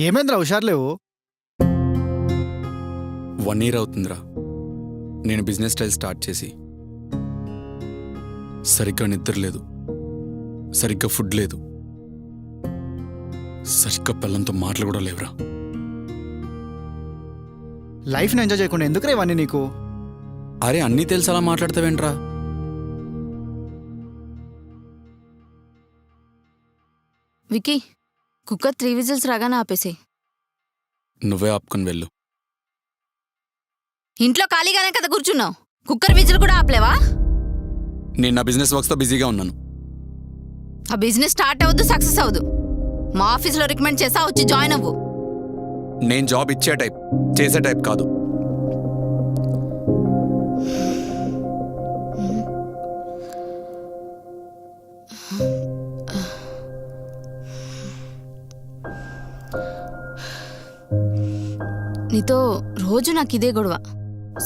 ఏమైందిరా హుషారులేవు? 1 year అవుతుందిరా నేను బిజినెస్ స్టైల్ స్టార్ట్ చేసి. సరిగ్గా నిద్ర లేదు, సరిగ్గా ఫుడ్ లేదు, సరిగ్గా పిల్లలతో మాటలు కూడా లేవురా. లైఫ్ని ఎంజాయ్ చేయకుండా ఎందుకురా ఇవన్నీ నీకు? అరే అన్నీ తెలిసి అలా మాట్లాడతావేంట్రా? వికీ, కుక్కర్ 3 విజిల్స్ రాగానే ఆపేసి. నువ్వే ఆపుకొని వెళ్ళు. ఇంట్లో ఖాళీగానే కదా కూర్చున్నావు, కుక్కర్ విజిల్ కూడా ఆపలేవా? నేను నా బిజినెస్ వర్క్స్తో బిజీగా ఉన్నాను. ఆ బిజినెస్ స్టార్ట్ అవ్వద్దు, సక్సెస్ అవ్వదు. మా ఆఫీస్లో రికమెండ్ చేసా, వచ్చి జాయిన్ అవ్వు. నేను జాబ్ ఇచ్చే టైప్, చేసే టైప్ కాదు. నీతో రోజు నాకు ఇదే గొడవ.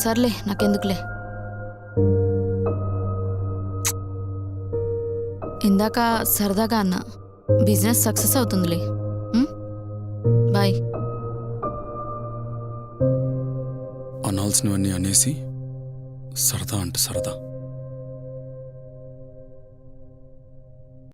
సర్లే, నాకెందుకులే. ఇందాక సరదాగా అన్నా, బిజినెస్ సక్సెస్ అవుతుందిలే. బాయ్. అనాల్సినవన్నీ అనేసి సరదా అంటే సరదా.